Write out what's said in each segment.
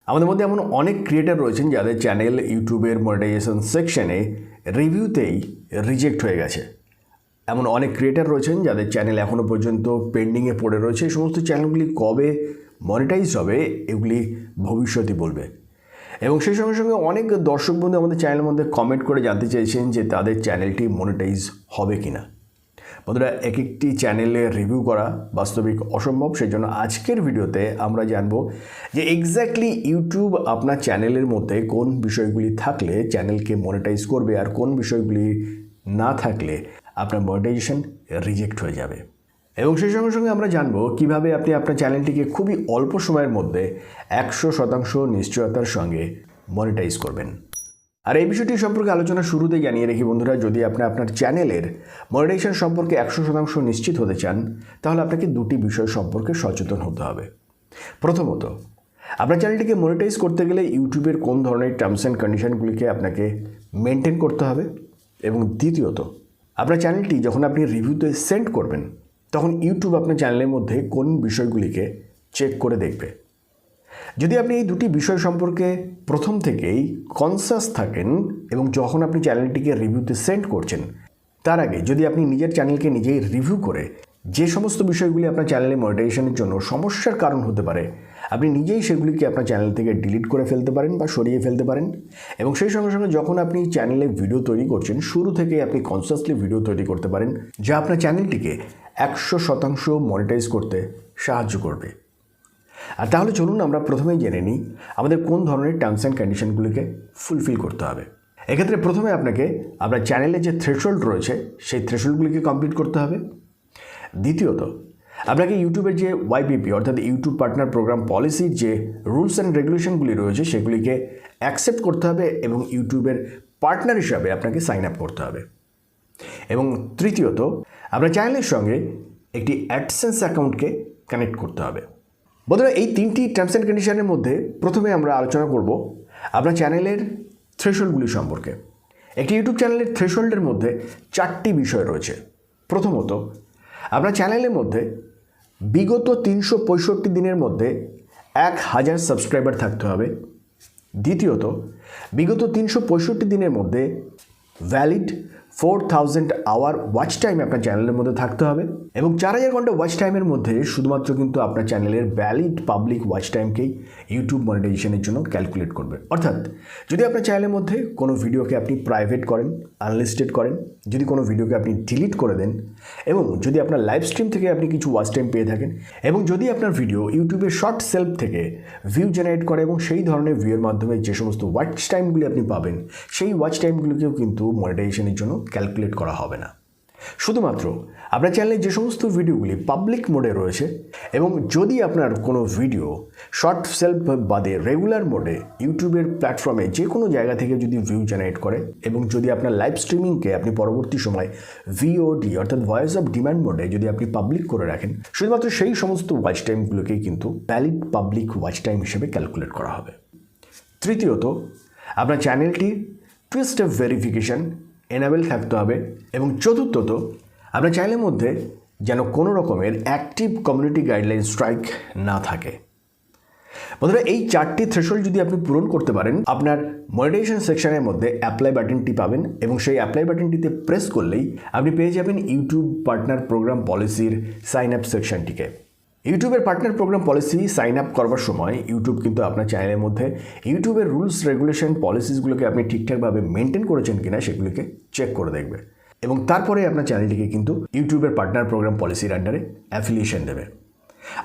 আমাদের মধ্যে এমন অনেক ক্রিয়েটার রয়েছেন যাদের চ্যানেল ইউটিউবের মনিটাইজেশন সেকশনে রিভিউতেই রিজেক্ট হয়ে গেছে। এমন অনেক ক্রিয়েটার রয়েছেন যাদের চ্যানেল এখনও পর্যন্ত পেন্ডিংয়ে পড়ে রয়েছে। এই সমস্ত চ্যানেলগুলি কবে মনিটাইজ হবে এগুলি ভবিষ্যতই বলবে। এবং সেই সঙ্গে সঙ্গে অনেক দর্শক বন্ধু আমাদের চ্যানেলের মধ্যে কমেন্ট করে জানতে চেয়েছেন যে তাদের চ্যানেলটি মনিটাইজ হবে কিনা। বন্ধুরা, এক একটি চ্যানেলে রিভিউ করা বাস্তবিক অসম্ভব। সেই জন্য আজকের ভিডিওতে আমরা জানব যে এক্স্যাক্টলি ইউটিউব আপনার চ্যানেলের মধ্যে কোন বিষয়গুলি থাকলে চ্যানেলকে মনিটাইজ করবে আর কোন বিষয়গুলি না থাকলে আপনার মনিটাইজেশন রিজেক্ট হয়ে যাবে। এবং সেই সঙ্গে সঙ্গে আমরা জানব কিভাবে আপনি আপনার চ্যানেলটিকে খুবই অল্প সময়ের মধ্যে 100% নিশ্চয়তার সঙ্গে মনিটাইজ করবেন। আর এই বিষয়টি সম্পর্কে আলোচনা শুরুতেই জানিয়ে রাখি বন্ধুরা, যদি আপনি আপনার চ্যানেলের মনিটাইজেশন সম্পর্কে 100% নিশ্চিত হতে চান তাহলে আপনাকে দুটি বিষয় সম্পর্কে সচেতন হতে হবে। প্রথমত, আপনার চ্যানেলটিকে মনিটাইজ করতে গেলে ইউটিউবের কোন ধরনের টার্মস অ্যান্ড কন্ডিশনগুলিকে আপনাকে মেনটেন করতে হবে। এবং দ্বিতীয়ত, আপনার চ্যানেলটি যখন আপনি রিভিউতে সেন্ড করবেন তখন ইউটিউব আপনার চ্যানেলের মধ্যে কোন বিষয়গুলিকে চেক করে দেখবে। যদি আপনি এই দুটি বিষয় সম্পর্কে প্রথম থেকেই কনসাস থাকেন এবং যখন আপনি চ্যানেলটিকে রিভিউতে সেন্ড করছেন তার আগে যদি আপনি নিজের চ্যানেলকে নিজেই রিভিউ করে যে সমস্ত বিষয়গুলি আপনার চ্যানেলে মনিটাইজেশনের জন্য সমস্যার কারণ হতে পারে আপনি নিজেই সেগুলিকে আপনার চ্যানেল থেকে ডিলিট করে ফেলতে পারেন বা সরিয়ে ফেলতে পারেন। এবং সেই সঙ্গে সঙ্গে যখন আপনি চ্যানেলে ভিডিও তৈরি করছেন শুরু থেকে আপনি কনসাসলি ভিডিও তৈরি করতে পারেন যা আপনার চ্যানেলটিকে 100% মনিটাইজ করতে সাহায্য করবে। আর তাহলে চলুন আমরা প্রথমেই জেনে নিই আমাদের কোন ধরনের টার্মস অ্যান্ড কন্ডিশনগুলিকে ফুলফিল করতে হবে। এক্ষেত্রে প্রথমে আপনাকে আপনার চ্যানেলে যে থ্রেশহোল্ড রয়েছে সেই থ্রেশহোল্ডগুলিকে কমপ্লিট করতে হবে। দ্বিতীয়ত, আপনাকে ইউটিউবের যে ওয়াইপিপি অর্থাৎ ইউটিউব পার্টনার প্রোগ্রাম পলিসির যে রুলস অ্যান্ড রেগুলেশনগুলি রয়েছে সেগুলিকে অ্যাকসেপ্ট করতে হবে এবং ইউটিউবের পার্টনার হিসাবে আপনাকে সাইন আপ করতে হবে। এবং তৃতীয়ত, আপনার চ্যানেলের সঙ্গে একটি অ্যাডসেন্স অ্যাকাউন্টকে কানেক্ট করতে হবে। বন্ধুরা, এই তিনটি টার্মস অ্যান্ড কন্ডিশনের মধ্যে প্রথমে আমরা আলোচনা করব আপনার চ্যানেলের থ্রেশহোল্ডগুলি সম্পর্কে। একটি ইউটিউব চ্যানেলের থ্রেশহোল্ডের মধ্যে 4টি বিষয় রয়েছে। প্রথমত, আপনার চ্যানেলের মধ্যে বিগত 365 দিনের মধ্যে 1000 সাবস্ক্রাইবার থাকতে হবে। দ্বিতীয়ত, বিগত 365 দিনের মধ্যে ভ্যালিড 4000 আওয়ার ওয়াচ টাইম আপনার চ্যানেলের মধ্যে থাকতে হবে। এবং 4000 ঘন্টা ওয়াচ টাইমের মধ্যে শুধুমাত্র কিন্তু আপনার চ্যানেলের ভ্যালিড পাবলিক ওয়াচ টাইমকেই ইউটিউব মনিটাইজেশনের জন্য ক্যালকুলেট করবে। অর্থাৎ যদি আপনার চ্যানেলের মধ্যে কোনো ভিডিওকে আপনি প্রাইভেট করেন, আনলিস্টেড করেন, যদি কোনো ভিডিওকে আপনি ডিলিট করে দেন এবং যদি আপনার লাইভ স্ট্রিম থেকে আপনি কিছু ওয়াচ টাইম পেয়ে থাকেন এবং যদি আপনার ভিডিও ইউটিউবের শর্ট সেলফ থেকে ভিউ জেনারেট করে এবং সেই ধরনের ভিউয়ের মাধ্যমে যে সমস্ত ওয়াচ টাইমগুলি আপনি পাবেন সেই ওয়াচ টাইমগুলিকেও কিন্তু মনিটাইজেশনের জন্য ক্যালকুলেট করা হবে না। শুধুমাত্র আপনার চ্যানেলে যে সমস্ত ভিডিওগুলি পাবলিক মোডে রয়েছে এবং যদি আপনার কোনো ভিডিও শর্ট সেলফ বাদে রেগুলার মোডে ইউটিউবের প্ল্যাটফর্মে যে কোনো জায়গা থেকে যদি ভিউ জেনারেট করে এবং যদি আপনার লাইভ স্ট্রিমিংকে আপনি পরবর্তী সময় ভিওডি অর্থাৎ ভয়েস অফ ডিমান্ড মোডে যদি আপনি পাবলিক করে রাখেন শুধুমাত্র সেই সমস্ত ওয়াচ টাইমগুলোকেই কিন্তু ভ্যালিড পাবলিক ওয়াচ টাইম হিসেবে ক্যালকুলেট করা হবে। তৃতীয়ত, আপনার চ্যানেলটি টু স্টেপ ভেরিফিকেশন এনেবল থাকতে হবে। এবং চতুর্থত, আপনার চ্যানেলের মধ্যে যেন কোনো রকমের অ্যাক্টিভ কমিউনিটি গাইডলাইন স্ট্রাইক না থাকে। বন্ধুরা, এই 4টি থ্রেশহোল্ড যদি আপনি পূরণ করতে পারেন আপনার মনিটাইজেশন সেকশনের মধ্যে অ্যাপ্লাই বাটনটি পাবেন এবং সেই অ্যাপ্লাই বাটনটিতে প্রেস করলেই আপনি পেয়ে যাবেন ইউটিউব পার্টনার প্রোগ্রাম পলিসির সাইন আপ সেকশনটিকে। ইউটিউবের partner program policy sign up করবার সময় ইউটিউব কিন্তু আপনার চ্যানেলের মধ্যে ইউটিউবের রুলস রেগুলেশন পলিসিসগুলোকে আপনি ঠিকঠাকভাবে মেনটেন করেছেন কিনা সেগুলিকে চেক করে দেখবে এবং তারপরে আপনার চ্যানেলটিকে কিন্তু ইউটিউবের পার্টনার প্রোগ্রাম পলিসির আন্ডারে অ্যাফিলিয়েশন দেবে।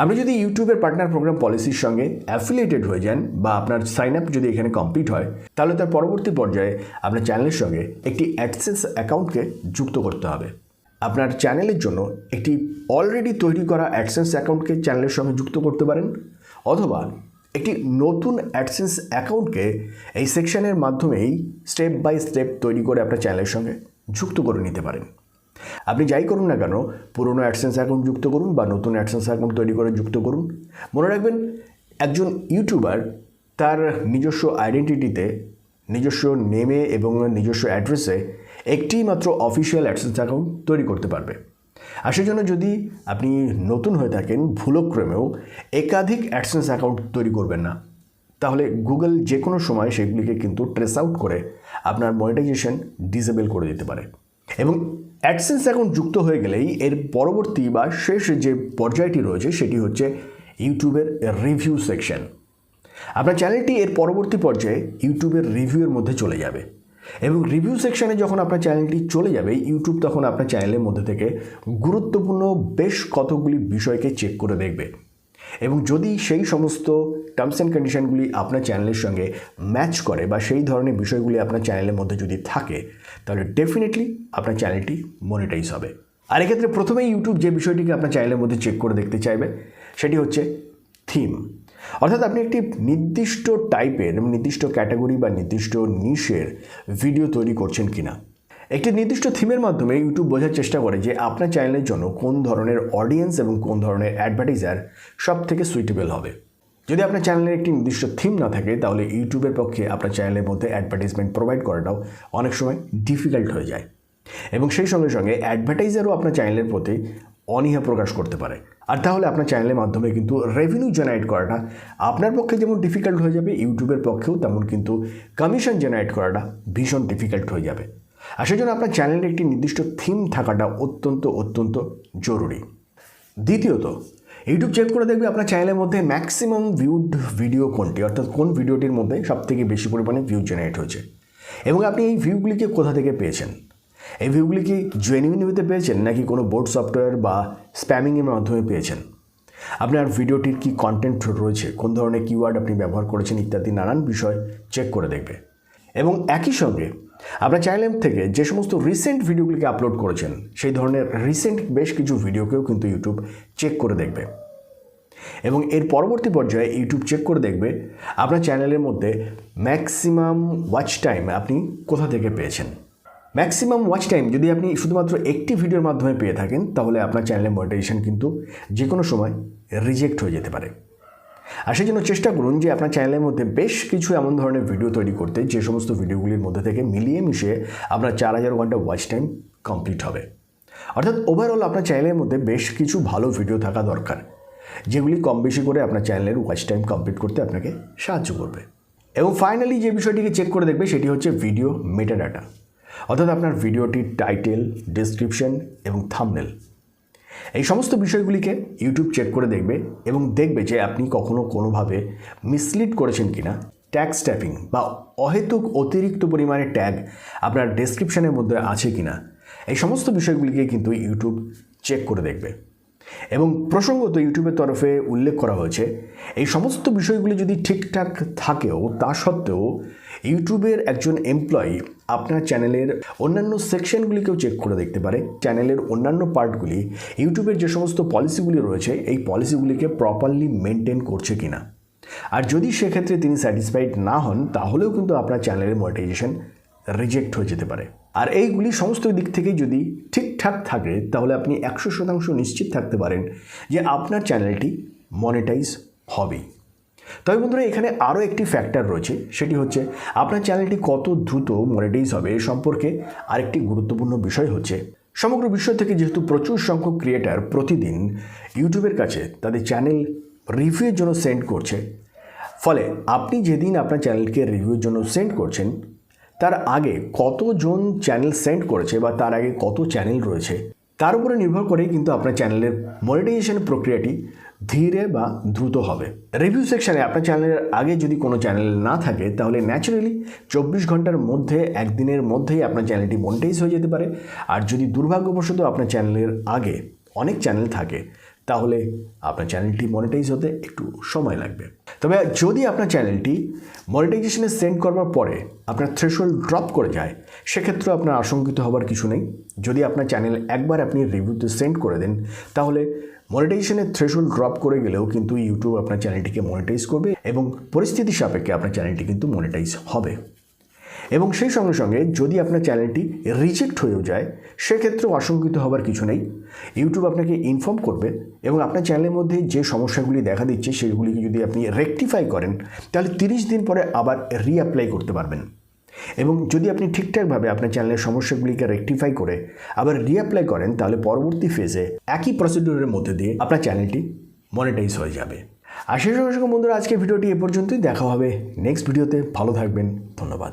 আপনি যদি ইউটিউবের পার্টনার প্রোগ্রাম পলিসির সঙ্গে অ্যাফিলিয়েটেড হয়ে যান বা আপনার সাইন আপ যদি এখানে কমপ্লিট হয় তাহলে তার পরবর্তী পর্যায়ে আপনার চ্যানেলের সঙ্গে একটি অ্যাডসেন্স অ্যাকাউন্টকে যুক্ত করতে হবে। আপনার চ্যানেলের জন্য একটি অলরেডি তৈরি করা অ্যাডসেন্স অ্যাকাউন্টকে চ্যানেলের সঙ্গে যুক্ত করতে পারেন অথবা একটি নতুন অ্যাডসেন্স অ্যাকাউন্টকে এই সেকশনের মাধ্যমেই স্টেপ বাই স্টেপ তৈরি করে আপনার চ্যানেলের সঙ্গে যুক্ত করে নিতে পারেন। আপনি যাই করুন না কেন, পুরনো অ্যাডসেন্স অ্যাকাউন্ট যুক্ত করুন বা নতুন অ্যাডসেন্স অ্যাকাউন্ট তৈরি করে যুক্ত করুন। মনে রাখবেন, একজন ইউটিউবার তার নিজস্ব আইডেন্টিটিতে, নিজস্ব নেমে এবং নিজস্ব অ্যাড্রেসে একটি মাত্র অফিসিয়াল অ্যাডসেন্স অ্যাকাউন্ট তৈরি করতে পারবে। আর সেজন্য যদি আপনি নতুন হয়ে থাকেন ভুলক্রমেও একাধিক অ্যাডসেন্স অ্যাকাউন্ট তৈরি করবেন না। তাহলে গুগল যে কোনো সময় সেগুলিকে কিন্তু ট্রেস আউট করে আপনার মনিটাইজেশন ডিসেবল করে দিতে পারে। এবং অ্যাডসেন্স অ্যাকাউন্ট যুক্ত হয়ে গেলেই এর পরবর্তী বা শেষ যে পর্যায়টি রয়েছে সেটি হচ্ছে ইউটিউবের রিভিউ সেকশন। আপনার চ্যানেলটি এর পরবর্তী পর্যায়ে ইউটিউবের রিভিউয়ের মধ্যে চলে যাবে এবং রিভিউ সেকশনে যখন আপনার চ্যানেলটি চলে যাবে ইউটিউব তখন আপনার চ্যানেলের মধ্যে থেকে গুরুত্বপূর্ণ বেশ কতগুলি বিষয়কে চেক করে দেখবে এবং যদি সেই সমস্ত টার্মস অ্যান্ড কন্ডিশনগুলি আপনার চ্যানেলের সঙ্গে ম্যাচ করে বা সেই ধরনের বিষয়গুলি আপনার চ্যানেলের মধ্যে যদি থাকে তাহলে ডেফিনেটলি আপনার চ্যানেলটি মনিটাইজ হবে। আর এক্ষেত্রে প্রথমেই ইউটিউব যে বিষয়টিকে আপনার চ্যানেলের মধ্যে চেক করে দেখতে চাইবে সেটি হচ্ছে থিম, অর্থাৎ আপনি একটি নির্দিষ্ট টাইপের নির্দিষ্ট ক্যাটাগরি বা নির্দিষ্ট নিশের ভিডিও তৈরি করছেন কিনা। একটি নির্দিষ্ট থিমের মাধ্যমে ইউটিউব বোঝার চেষ্টা করে যে আপনার চ্যানেলের জন্য কোন ধরনের অডিয়েন্স এবং কোন ধরনের অ্যাডভার্টাইজার সব থেকে সুইটেবল হবে। যদি আপনার চ্যানেলের একটি নির্দিষ্ট থিম না থাকে তাহলে ইউটিউবের পক্ষে আপনার চ্যানেলের মধ্যে অ্যাডভার্টাইজমেন্ট প্রোভাইড করাটাও অনেক সময় ডিফিকাল্ট হয়ে যায় এবং সেই সঙ্গে সঙ্গে অ্যাডভার্টাইজারও আপনার চ্যানেলের প্রতি অনীহা প্রকাশ করতে পারে। আর তাহলে আপনার চ্যানেলের মাধ্যমে কিন্তু রেভিনিউ জেনারেট করাটা আপনার পক্ষে যেমন ডিফিকাল্ট হয়ে যাবে ইউটিউবের পক্ষেও তেমন কিন্তু কমিশন জেনারেট করাটা ভীষণ ডিফিকাল্ট হয়ে যাবে। আর সেই জন্য আপনার চ্যানেলের একটি নির্দিষ্ট থিম থাকাটা অত্যন্ত জরুরি। দ্বিতীয়ত, ইউটিউব চেক করে দেখবে আপনার চ্যানেলের মধ্যে ম্যাক্সিমাম ভিউড ভিডিও কোনটি, অর্থাৎ কোন ভিডিওটির মধ্যে সবথেকে বেশি পরিমাণে ভিউ জেনারেট হয়েছে এবং আপনি এই ভিউগুলিকে কোথা থেকে পেয়েছেন। এই ভিউগুলি কি জেনুইন ভিউতে পেয়েছেন নাকি কোনো বোর্ড সফটওয়্যার বা স্প্যামিংয়ের মাধ্যমে পেয়েছেন, আপনার ভিডিওটির কি কন্টেন্ট রয়েছে, কোন ধরনের কিওয়ার্ড আপনি ব্যবহার করেছেন ইত্যাদি নানান বিষয় চেক করে দেখবে। এবং একই সঙ্গে আপনার চ্যানেল থেকে যে সমস্ত রিসেন্ট ভিডিওগুলিকে আপলোড করেছেন সেই ধরনের রিসেন্ট বেশ কিছু ভিডিওকেও কিন্তু ইউটিউব চেক করে দেখবে এবং এর পরবর্তী পর্যায়ে ইউটিউব চেক করে দেখবে আপনার চ্যানেলের মধ্যে ম্যাক্সিমাম ওয়াচ টাইম আপনি কোথা থেকে পেয়েছেন। ম্যাক্সিমাম ওয়াচ টাইম যদি আপনি শুধুমাত্র একটি ভিডিওর মাধ্যমে পেয়ে থাকেন তাহলে আপনার চ্যানেলের মনিটাইজেশন কিন্তু যে কোনো সময় রিজেক্ট হয়ে যেতে পারে। আর সেই জন্য চেষ্টা করুন যে আপনার চ্যানেলের মধ্যে বেশ কিছু এমন ধরনের ভিডিও তৈরি করতে যে সমস্ত ভিডিওগুলির মধ্যে থেকে মিলিয়ে মিশিয়ে আপনার 4000 ঘন্টা ওয়াচ টাইম কমপ্লিট হবে। অর্থাৎ ওভারঅল আপনার চ্যানেলের মধ্যে বেশ কিছু ভালো ভিডিও থাকা দরকার যেগুলি কম বেশি করে আপনার চ্যানেলের ওয়াচ টাইম কমপ্লিট করতে আপনাকে সাহায্য করবে। এবং ফাইনালি যে বিষয়টিকে চেক করে দেখবে সেটি হচ্ছে ভিডিও মেটাডাটা, অর্থাৎ আপনার ভিডিওটির টাইটেল, ডেসক্রিপশন এবং থাম্বনেল। এই সমস্ত বিষয়গুলিকে ইউটিউব চেক করে দেখবে এবং দেখবে যে আপনি কখনো কোনোভাবে মিসলিড করেছেন কিনা, ট্যাগ স্ট্যাপিং বা অহেতুক অতিরিক্ত পরিমাণে ট্যাগ আপনার ডেসক্রিপশনের মধ্যে আছে কিনা, এই সমস্ত বিষয়গুলিকে কিন্তু ইউটিউব চেক করে দেখবে। এবং প্রসঙ্গত ইউটিউবের তরফে উল্লেখ করা হয়েছে এই সমস্ত বিষয়গুলি যদি ঠিকঠাক থাকেও তা সত্ত্বেও ইউটিউবের একজন এমপ্লয়ি আপনার চ্যানেলের অন্যান্য সেকশনগুলিকেও চেক করে দেখতে পারে, চ্যানেলের অন্যান্য পার্টগুলি ইউটিউবের যে সমস্ত পলিসিগুলি রয়েছে এই পলিসিগুলিকে প্রপারলি মেনটেন করছে কিনা। আর যদি সেক্ষেত্রে তিনি স্যাটিসফাইড না হন তাহলেও কিন্তু আপনার চ্যানেলের মনিটাইজেশন রিজেক্ট হয়ে যেতে পারে। আর এইগুলি সমস্ত দিক থেকে যদি ঠিকঠাক থাকে তাহলে আপনি 100% নিশ্চিত থাকতে পারেন যে আপনার চ্যানেলটি মনিটাইজ হবেই। তবে বন্ধুরা এখানে আরও একটি ফ্যাক্টর রয়েছে, সেটি হচ্ছে আপনার চ্যানেলটি কত দ্রুত মনিটাইজ হবে এ সম্পর্কে আরেকটি গুরুত্বপূর্ণ বিষয় হচ্ছে সমগ্র বিশ্ব থেকে যেহেতু প্রচুর সংখ্যক ক্রিয়েটার প্রতিদিন ইউটিউবের কাছে তাদের চ্যানেল রিভিউয়ের জন্য সেন্ড করছে, ফলে আপনি যেদিন আপনার চ্যানেলকে রিভিউয়ের জন্য সেন্ড করছেন তার আগে কতজন চ্যানেল সেন্ড করেছে বা তার আগে কত চ্যানেল রয়েছে তার উপরে নির্ভর করেই কিন্তু আপনার চ্যানেলের মনিটাইজেশন প্রক্রিয়াটি ধীরে বা দ্রুত হবে। রিভিউ সেকশানে আপনার চ্যানেলের আগে যদি কোনো চ্যানেল না থাকে তাহলে ন্যাচারালি 24 ঘন্টার মধ্যে একদিনের মধ্যেই আপনার চ্যানেলটি মনিটাইজ হয়ে যেতে পারে। আর যদি দুর্ভাগ্যবশত আপনার চ্যানেলের আগে অনেক চ্যানেল থাকে তাহলে আপনার চ্যানেলটি মনিটাইজ হতে একটু সময় লাগবে। তবে যদি আপনার চ্যানেলটি মনিটাইজেশনে সেন্ড করবার পরে আপনার থ্রেশহোল্ড ড্রপ করে যায় সেক্ষেত্রে আপনার আশঙ্কিত হবার কিছু নেই। যদি আপনার চ্যানেল একবার আপনি রিভিউতে সেন্ড করে দেন তাহলে মনিটাইজেশনের থ্রেশহোল্ড ড্রপ করে গেলেও কিন্তু ইউটিউব আপনার চ্যানেলটিকে মনিটাইজ করবে এবং পরিস্থিতি সাপেক্ষে আপনার চ্যানেলটি কিন্তু মনিটাইজ হবে। এবং সেই সঙ্গে সঙ্গে যদি আপনার চ্যানেলটি রিজেক্ট হয়েও যায় সেক্ষেত্রেও আশঙ্কিত হবার কিছু নেই। ইউটিউব আপনাকে ইনফর্ম করবে এবং আপনার চ্যানেলের মধ্যে যে সমস্যাগুলি দেখা দিচ্ছে সেগুলিকে যদি আপনি রেকটিফাই করেন তাহলে 30 দিন পরে আবার রিঅ্যাপ্লাই করতে পারবেন। এবং যদি আপনি ঠিকঠাকভাবে আপনার চ্যানেলের সমস্যাগুলিকে রেকটিফাই করে আবার রিঅ্যাপ্লাই করেন তাহলে পরবর্তী ফেজে একই প্রসিডিউরের মধ্যে দিয়ে আপনার চ্যানেলটি মনিটাইজ হয়ে যাবে। আর সেই সঙ্গে সঙ্গে বন্ধুরা আজকে ভিডিওটি এ পর্যন্তই, দেখা হবে নেক্সট ভিডিওতে। ভালো থাকবেন, ধন্যবাদ।